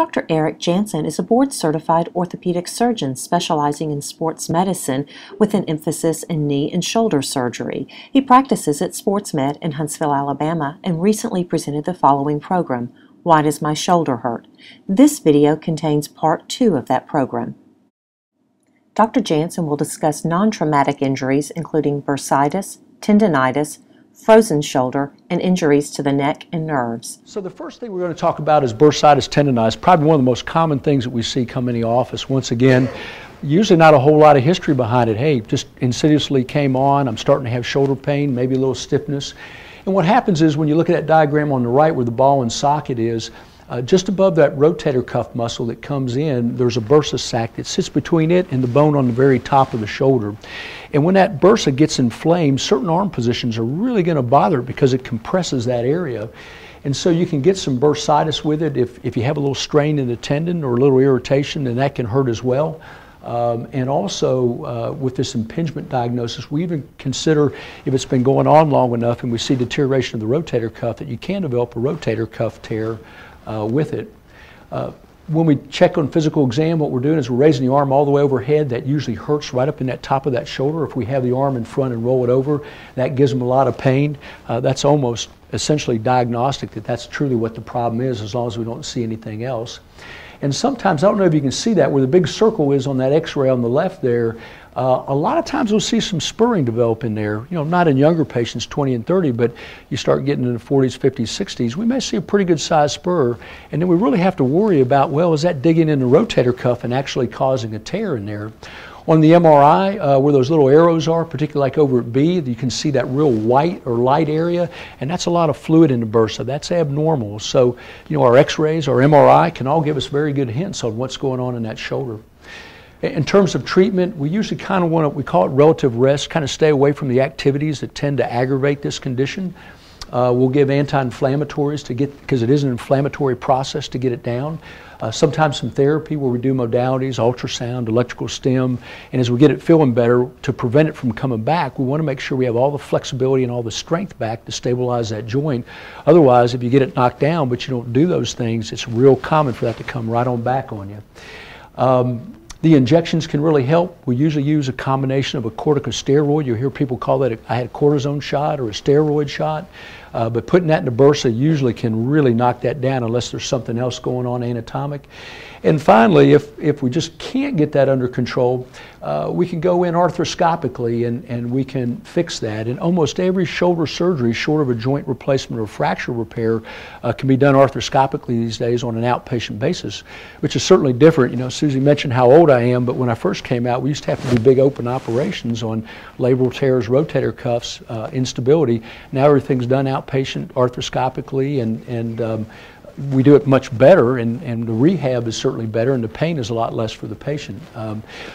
Dr. Eric Janssen is a board-certified orthopedic surgeon specializing in sports medicine with an emphasis in knee and shoulder surgery. He practices at SportsMED in Huntsville, Alabama, and recently presented the following program, Why Does My Shoulder Hurt? This video contains part 2 of that program. Dr. Janssen will discuss non-traumatic injuries including bursitis, tendonitis, frozen shoulder, and injuries to the neck and nerves. So the first thing we're going to talk about is bursitis tendonitis, probably one of the most common things that we see come in the office. Once again, usually not a whole lot of history behind it. Hey, just insidiously came on, I'm starting to have shoulder pain, maybe a little stiffness. And what happens is when you look at that diagram on the right where the ball and socket is, just above that rotator cuff muscle that comes in, there's a bursa sac that sits between it and the bone on the very top of the shoulder. And when that bursa gets inflamed, certain arm positions are really going to bother it because it compresses that area. And so you can get some bursitis with it if you have a little strain in the tendon or a little irritation, and that can hurt as well. And also with this impingement diagnosis, we even consider if it's been going on long enough and we see deterioration of the rotator cuff that you can develop a rotator cuff tear with it. When we check on physical exam, what we're doing is we're raising the arm all the way overhead. That usually hurts right up in that top of that shoulder. If we have the arm in front and roll it over, that gives them a lot of pain. That's almost essentially diagnostic that that's truly what the problem is, as long as we don't see anything else. And sometimes, I don't know if you can see that, where the big circle is on that x-ray on the left there, a lot of times we'll see some spurring develop in there. You know, not in younger patients, 20 and 30, but you start getting in the 40s, 50s, 60s, we may see a pretty good sized spur. And then we really have to worry about, well, is that digging in the rotator cuff and actually causing a tear in there? On the MRI, where those little arrows are, particularly like over at B, you can see that real white or light area, and that's a lot of fluid in the bursa. That's abnormal. So, you know, our x-rays, our MRI can all give us very good hints on what's going on in that shoulder. In terms of treatment, we usually kind of want to, we call it relative rest, kind of stay away from the activities that tend to aggravate this condition. We'll give anti-inflammatories to get, because it is an inflammatory process to get it down. Sometimes some therapy where we do modalities, ultrasound, electrical stim, and as we get it feeling better, to prevent it from coming back, we want to make sure we have all the flexibility and all the strength back to stabilize that joint. Otherwise, if you get it knocked down but you don't do those things, it's real common for that to come right on back on you. The injections can really help. We usually use a combination of a corticosteroid. You'll hear people call that I had a cortisone shot or a steroid shot. But putting that in the bursa usually can really knock that down unless there's something else going on anatomic. And finally, if we just can't get that under control, we can go in arthroscopically and we can fix that. And almost every shoulder surgery, short of a joint replacement or fracture repair, can be done arthroscopically these days on an outpatient basis, which is certainly different. You know, Susie mentioned how old I am, but when I first came out, we used to have to do big open operations on labral tears, rotator cuffs, instability. Now everything's done outpatient arthroscopically, and we do it much better, and the rehab is certainly better, and the pain is a lot less for the patient.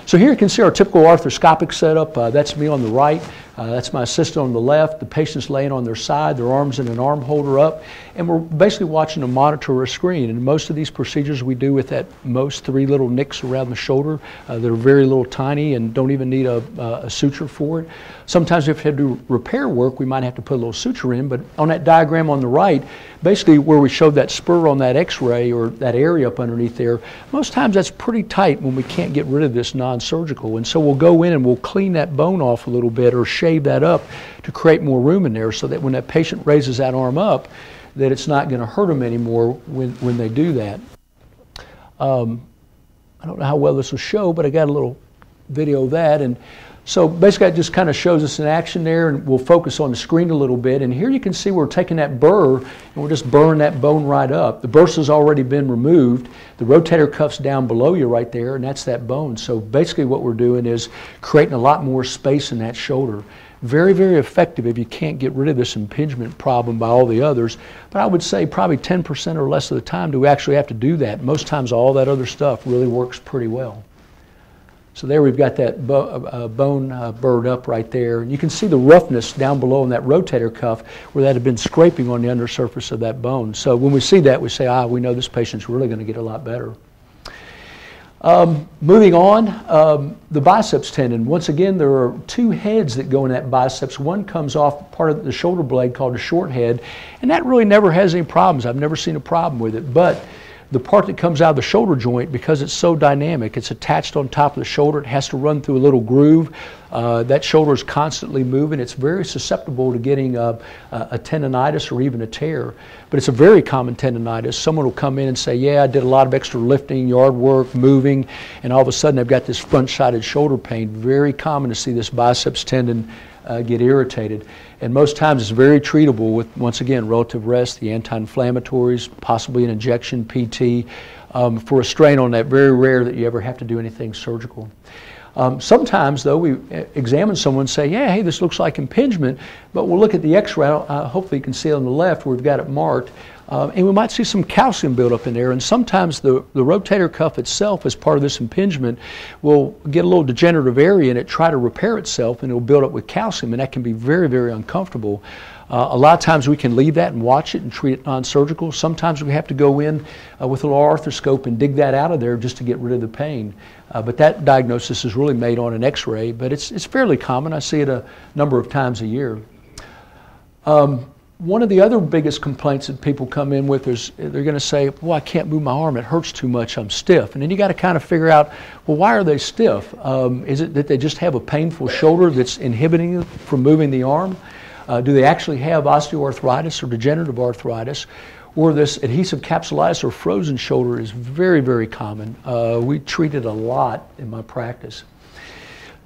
So here you can see our typical arthroscopic setup. That's me on the right. That's my assistant on the left. The patient's laying on their side, their arms in an arm holder up, and we're basically watching a monitor or a screen. And most of these procedures we do with at most 3 little nicks around the shoulder that are very little tiny and don't even need a suture for it. Sometimes if we have to do repair work, we might have to put a little suture in, but on that diagram on the right, basically where we showed that spur on that x-ray or that area up underneath there, most times that's pretty tight when we can't get rid of this non-surgical. And so we'll go in and we'll clean that bone off a little bit or shave that up to create more room in there so that when that patient raises that arm up, that it's not going to hurt them anymore when they do that. I don't know how well this will show, but I got a little video of that. And so basically it just kind of shows us in action there, and we'll focus on the screen a little bit. And here you can see we're taking that burr and we're just burring that bone right up. The bursa's already been removed. The rotator cuff's down below you right there, and that's that bone. So basically what we're doing is creating a lot more space in that shoulder. Very, very effective if you can't get rid of this impingement problem by all the others. But I would say probably 10% or less of the time do we actually have to do that. Most times all that other stuff really works pretty well. So there we've got that bone burred up right there. And you can see the roughness down below in that rotator cuff where that had been scraping on the undersurface of that bone. So when we see that, we say, we know this patient's really going to get a lot better. Moving on, the biceps tendon. Once again, there are 2 heads that go in that biceps. One comes off part of the shoulder blade called a short head, and that really never has any problems. I've never seen a problem with it. But the part that comes out of the shoulder joint, because it's so dynamic, it's attached on top of the shoulder, it has to run through a little groove. That shoulder is constantly moving. It's very susceptible to getting a tendonitis or even a tear. But it's a very common tendonitis. Someone will come in and say, yeah, I did a lot of extra lifting, yard work, moving, and all of a sudden they've got this front-sided shoulder pain. Very common to see this biceps tendon get irritated. And most times it's very treatable with, once again, relative rest, the anti-inflammatories, possibly an injection, PT. For a strain on that, very rare that you ever have to do anything surgical. Sometimes, though, we examine someone and say, yeah, hey, this looks like impingement, but we'll look at the x-ray. Hopefully you can see it on the left where we've got it marked. And we might see some calcium buildup in there, and sometimes the rotator cuff itself, as part of this impingement, will get a little degenerative area in it, try to repair itself, and it will build up with calcium, and that can be very, very uncomfortable. A lot of times we can leave that and watch it and treat it non-surgical. Sometimes we have to go in with a little arthroscope and dig that out of there just to get rid of the pain. But that diagnosis is really made on an x-ray, but it's fairly common. I see it a number of times a year. One of the other biggest complaints that people come in with is they're going to say, well, I can't move my arm, it hurts too much, I'm stiff. And then you got to kind of figure out, well, why are they stiff? Is it that they just have a painful shoulder that's inhibiting them from moving the arm? Do they actually have osteoarthritis or degenerative arthritis? Or this adhesive capsulitis or frozen shoulder is very, very common. We treat it a lot in my practice.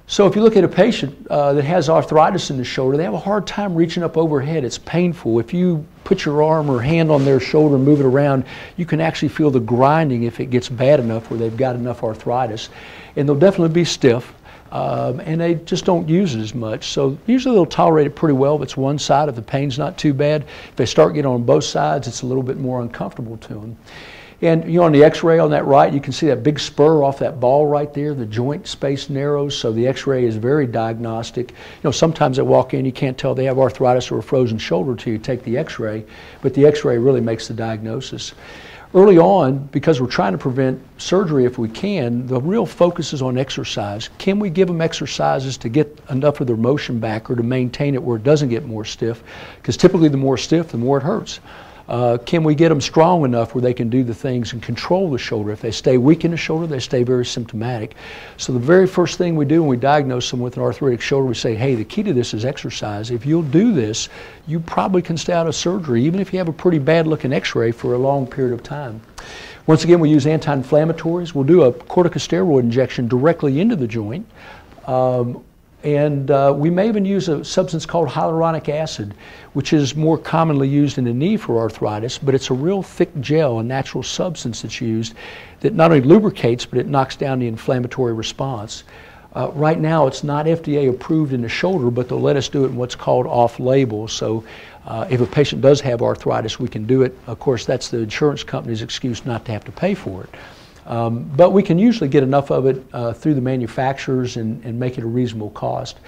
So if you look at a patient that has arthritis in the shoulder, they have a hard time reaching up overhead. It's painful. If you put your arm or hand on their shoulder and move it around, you can actually feel the grinding if it gets bad enough where they've got enough arthritis. And they'll definitely be stiff. And they just don't use it as much. So usually they'll tolerate it pretty well if it's one side, if the pain's not too bad. If they start getting on both sides, it's a little bit more uncomfortable to them. And you know, on the x-ray on that right, you can see that big spur off that ball right there. The joint space narrows, so the x-ray is very diagnostic. You know, sometimes they walk in, you can't tell they have arthritis or a frozen shoulder till you take the x-ray, but the x-ray really makes the diagnosis. Early on, because we're trying to prevent surgery if we can, the real focus is on exercise. Can we give them exercises to get enough of their motion back or to maintain it where it doesn't get more stiff? Because typically the more stiff, the more it hurts. Can we get them strong enough where they can do the things and control the shoulder? If they stay weak in the shoulder, they stay very symptomatic. So the very first thing we do when we diagnose them with an arthritic shoulder, we say, hey, the key to this is exercise. If you'll do this, you probably can stay out of surgery, even if you have a pretty bad looking x-ray for a long period of time. Once again, we use anti-inflammatories. We'll do a corticosteroid injection directly into the joint. We may even use a substance called hyaluronic acid, which is more commonly used in the knee for arthritis, but it's a real thick gel, a natural substance that's used that not only lubricates, but it knocks down the inflammatory response. Right now, it's not FDA approved in the shoulder, but they'll let us do it in what's called off-label. So if a patient does have arthritis, we can do it. Of course, that's the insurance company's excuse not to have to pay for it. But we can usually get enough of it through the manufacturers and make it a reasonable cost.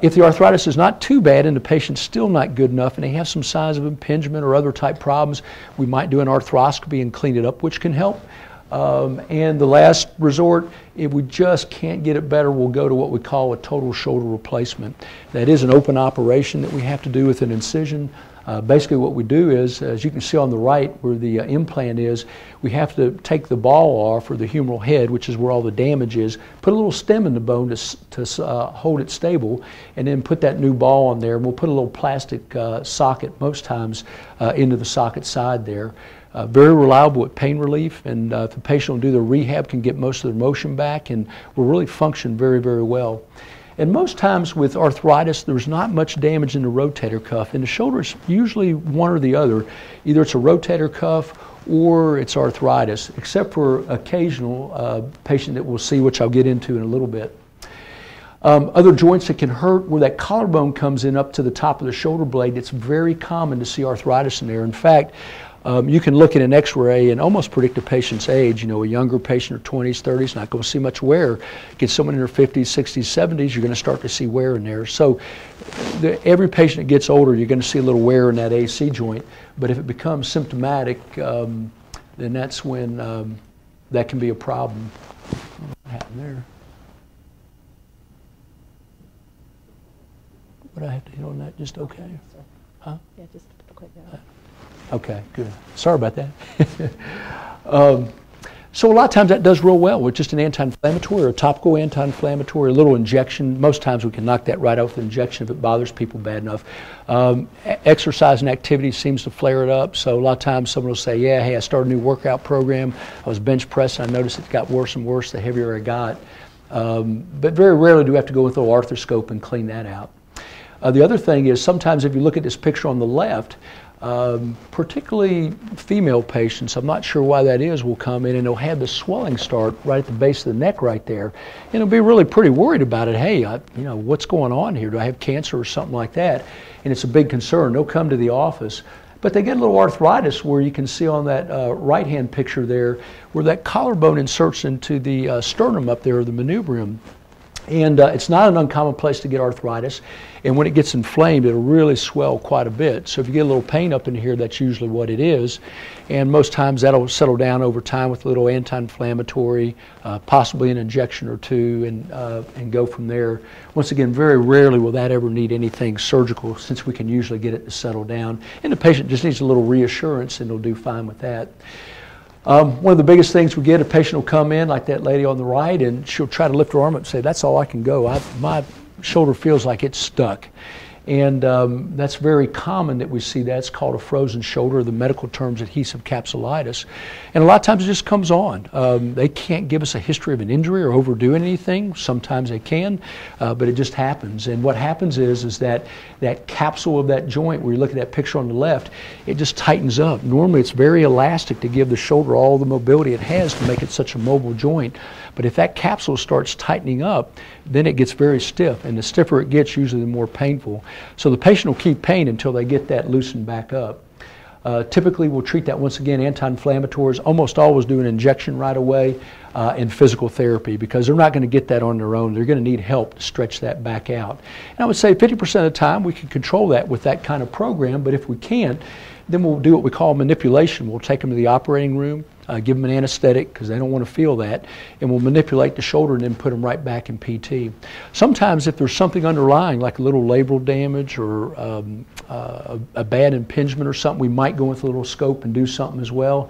If the arthritis is not too bad and the patient's still not good enough and they have some signs of impingement or other type problems, we might do an arthroscopy and clean it up, which can help. And the last resort, if we just can't get it better, we'll go to what we call a total shoulder replacement. That is an open operation that we have to do with an incision. Basically what we do is, as you can see on the right where the implant is, we have to take the ball off, or the humeral head, which is where all the damage is, put a little stem in the bone to hold it stable, and then put that new ball on there. And we'll put a little plastic socket most times into the socket side there. Very reliable at pain relief, and if the patient will do their rehab, can get most of their motion back, and will really function very, very well. And most times with arthritis, there's not much damage in the rotator cuff. In the shoulder, it's usually one or the other. Either it's a rotator cuff or it's arthritis, except for occasional patient that we'll see, which I'll get into in a little bit. Other joints that can hurt, where that collarbone comes in up to the top of the shoulder blade, it's very common to see arthritis in there. In fact, you can look at an x-ray and almost predict a patient's age. You know, a younger patient or 20s, 30s, not going to see much wear. Get someone in their 50s, 60s, 70s, you're going to start to see wear in there. So every patient that gets older, you're going to see a little wear in that AC joint. But if it becomes symptomatic, then that's when that can be a problem. What happened there? Would I have to hit on that just okay? Huh? Yeah, just click that. Okay, good. Sorry about that. So a lot of times that does real well with just an anti-inflammatory or a topical anti-inflammatory, a little injection. Most times we can knock that right out with an injection if it bothers people bad enough. Exercise and activity seems to flare it up. So a lot of times someone will say, yeah, hey, I started a new workout program. I was bench pressing. I noticed it got worse and worse the heavier I got. But very rarely do we have to go with a little arthroscope and clean that out. The other thing is sometimes if you look at this picture on the left, particularly female patients, I'm not sure why that is, will come in and they'll have the swelling start right at the base of the neck right there. And they'll be really pretty worried about it. Hey, you know, what's going on here? Do I have cancer or something like that? And it's a big concern. They'll come to the office. But they get a little arthritis where you can see on that right-hand picture there where that collarbone inserts into the sternum up there, the manubrium. And it's not an uncommon place to get arthritis. And when it gets inflamed, it'll really swell quite a bit. So if you get a little pain up in here, that's usually what it is. And most times that'll settle down over time with a little anti-inflammatory, possibly an injection or two, and go from there. Once again, very rarely will that ever need anything surgical since we can usually get it to settle down. And the patient just needs a little reassurance and they'll do fine with that. One of the biggest things we get, a patient will come in like that lady on the right and she'll try to lift her arm up and say, that's all I can go. My shoulder feels like it's stuck. And that's very common that we see that. It's called a frozen shoulder, the medical term's adhesive capsulitis. And a lot of times it just comes on. They can't give us a history of an injury or overdoing anything. Sometimes they can, but it just happens. And what happens is that capsule of that joint, where you look at that picture on the left, it just tightens up. Normally it's very elastic to give the shoulder all the mobility it has to make it such a mobile joint. But if that capsule starts tightening up, then it gets very stiff. And the stiffer it gets, usually the more painful. So the patient will keep pain until they get that loosened back up. Typically, we'll treat that once again, anti-inflammatories, almost always do an injection right away, and physical therapy, because they're not going to get that on their own. They're going to need help to stretch that back out. And I would say 50% of the time we can control that with that kind of program, but if we can't, then we'll do what we call manipulation. We'll take them to the operating room, give them an anesthetic because they don't want to feel that, and we'll manipulate the shoulder and then put them right back in PT. Sometimes if there's something underlying like a little labral damage or a bad impingement or something, we might go with a little scope and do something as well.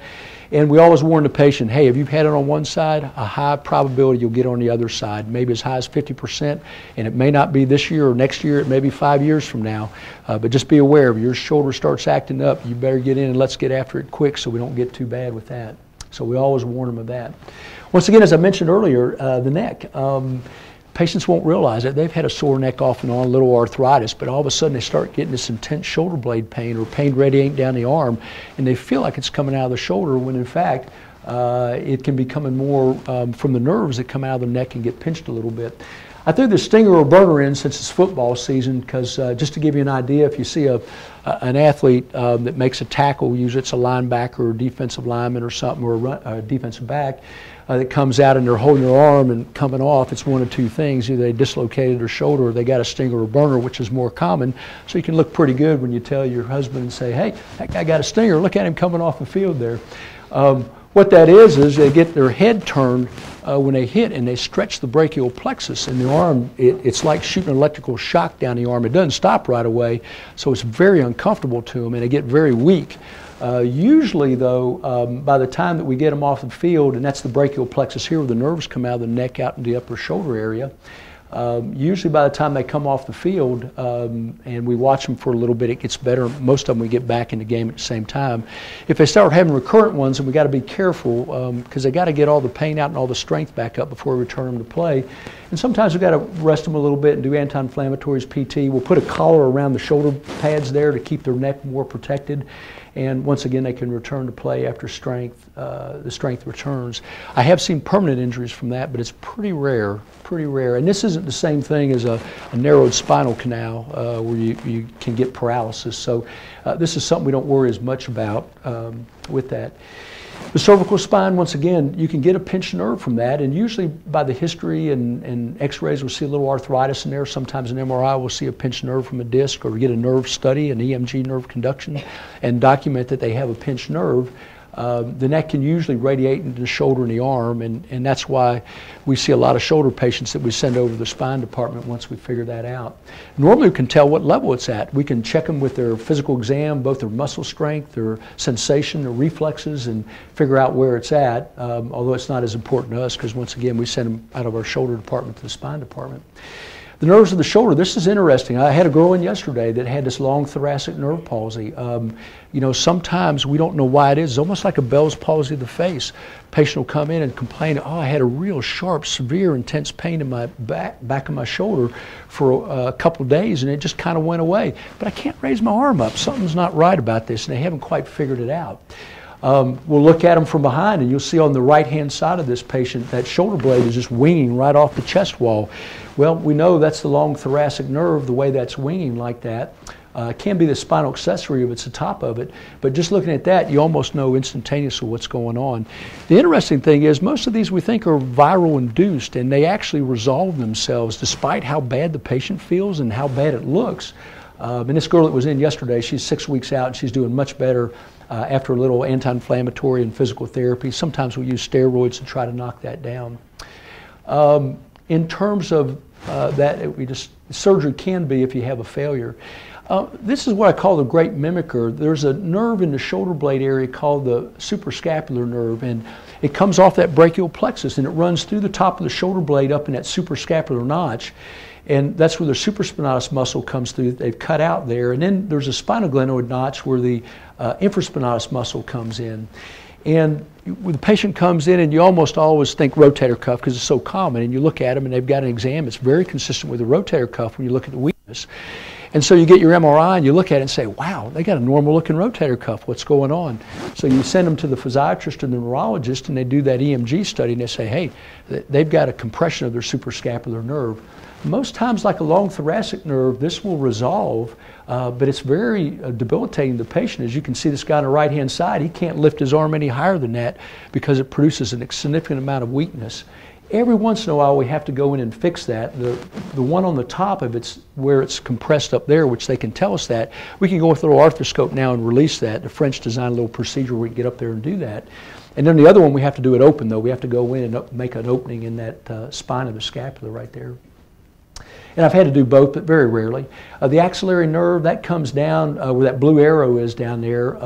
And we always warn the patient, hey, if you've had it on one side, a high probability you'll get on the other side, maybe as high as 50%, and it may not be this year or next year, it may be 5 years from now. But just be aware, if your shoulder starts acting up, you better get in and let's get after it quick so we don't get too bad with that. So we always warn them of that. Once again, as I mentioned earlier, the neck. Patients won't realize it. They've had a sore neck off and on, a little arthritis, but all of a sudden they start getting this intense shoulder blade pain or pain radiating down the arm, and they feel like it's coming out of the shoulder when in fact it can be coming more from the nerves that come out of the neck and get pinched a little bit. I threw the stinger or burner in since it's football season because just to give you an idea, if you see an athlete that makes a tackle, usually it's a linebacker or defensive lineman or something, or a defensive back, that comes out and they're holding their arm and coming off, it's one of two things. Either they dislocated their shoulder or they got a stinger or burner, which is more common. So you can look pretty good when you tell your husband and say, hey, that guy got a stinger. Look at him coming off the field there. What that is they get their head turned when they hit and they stretch the brachial plexus in the arm. It's like shooting an electrical shock down the arm. It doesn't stop right away, so it's very uncomfortable to them and they get very weak. Usually though, by the time that we get them off the field, and that's the brachial plexus here where the nerves come out of the neck out in the upper shoulder area, usually by the time they come off the field and we watch them for a little bit, it gets better. Most of them we get back in the game at the same time. If they start having recurrent ones, then we got to be careful because they got to get all the pain out and all the strength back up before we return them to play. And sometimes we've got to rest them a little bit and do anti-inflammatories, PT. We'll put a collar around the shoulder pads there to keep their neck more protected. And once again, they can return to play after the strength returns. I have seen permanent injuries from that, but it's pretty rare, pretty rare. And this isn't the same thing as a narrowed spinal canal where you can get paralysis. So this is something we don't worry as much about with that. The cervical spine, once again, you can get a pinched nerve from that, and usually by the history and x-rays we'll see a little arthritis in there. Sometimes an MRI we'll see a pinched nerve from a disc, or we get a nerve study, an EMG nerve conduction, and document that they have a pinched nerve. then that can usually radiate into the shoulder and the arm, and that's why we see a lot of shoulder patients that we send over to the spine department once we figure that out. Normally we can tell what level it's at. We can check them with their physical exam, both their muscle strength, their sensation, their reflexes, and figure out where it's at, although it's not as important to us because once again we send them out of our shoulder department to the spine department. The nerves of the shoulder, this is interesting. I had a girl in yesterday that had this long thoracic nerve palsy. You know, sometimes we don't know why it is. It's almost like a Bell's palsy of the face. Patient will come in and complain, oh, I had a real sharp, severe, intense pain in my back of my shoulder for a couple of days, and it just kind of went away. But I can't raise my arm up. Something's not right about this, and they haven't quite figured it out. We'll look at them from behind, and you'll see on the right-hand side of this patient that shoulder blade is just winging right off the chest wall. Well, we know that's the long thoracic nerve, the way that's winging like that. It can be the spinal accessory if it's the top of it, but just looking at that, you almost know instantaneously what's going on. The interesting thing is most of these we think are viral induced, and they actually resolve themselves despite how bad the patient feels and how bad it looks. And this girl that was in yesterday, she's 6 weeks out, and she's doing much better after a little anti-inflammatory and physical therapy. Sometimes we use steroids to try to knock that down. In terms of surgery can be if you have a failure. This is what I call the great mimicker. There's a nerve in the shoulder blade area called the suprascapular nerve, and it comes off that brachial plexus, and it runs through the top of the shoulder blade up in that suprascapular notch. And that's where the supraspinatus muscle comes through. They've cut out there. And then there's a spinoglenoid notch where the infraspinatus muscle comes in. And when the patient comes in, and you almost always think rotator cuff because it's so common, and you look at them and they've got an exam, it's very consistent with the rotator cuff when you look at the weakness. And so you get your MRI and you look at it and say, wow, they got a normal looking rotator cuff, what's going on? So you send them to the physiatrist and the neurologist, and they do that EMG study, and they say, hey, they've got a compression of their suprascapular nerve. Most times, like a long thoracic nerve, this will resolve, but it's very debilitating to the patient. As you can see, this guy on the right-hand side, he can't lift his arm any higher than that because it produces a significant amount of weakness. Every once in a while, we have to go in and fix that. The one on the top of it's where it's compressed up there, which they can tell us that. We can go with a little arthroscope now and release that. The French designed a little procedure where we can get up there and do that. And then the other one, we have to do it open, though. We have to go in and make an opening in that spine of the scapula right there. And I've had to do both, but very rarely. The axillary nerve, that comes down where that blue arrow is down there,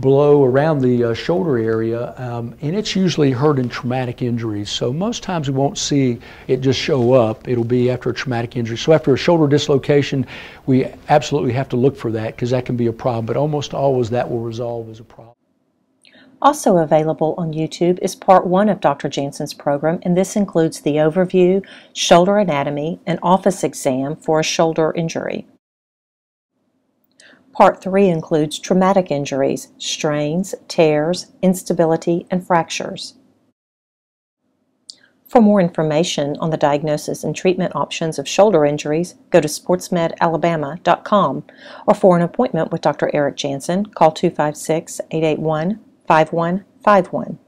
below around the shoulder area, and it's usually hurt in traumatic injuries. So most times we won't see it just show up. It'll be after a traumatic injury. So after a shoulder dislocation, we absolutely have to look for that because that can be a problem, but almost always that will resolve as a problem. Also available on YouTube is Part 1 of Dr. Janssen's program, and this includes the overview, shoulder anatomy, and office exam for a shoulder injury. Part 3 includes traumatic injuries, strains, tears, instability, and fractures. For more information on the diagnosis and treatment options of shoulder injuries, go to sportsmedalabama.com, or for an appointment with Dr. Eric Janssen, call 256-881-5151.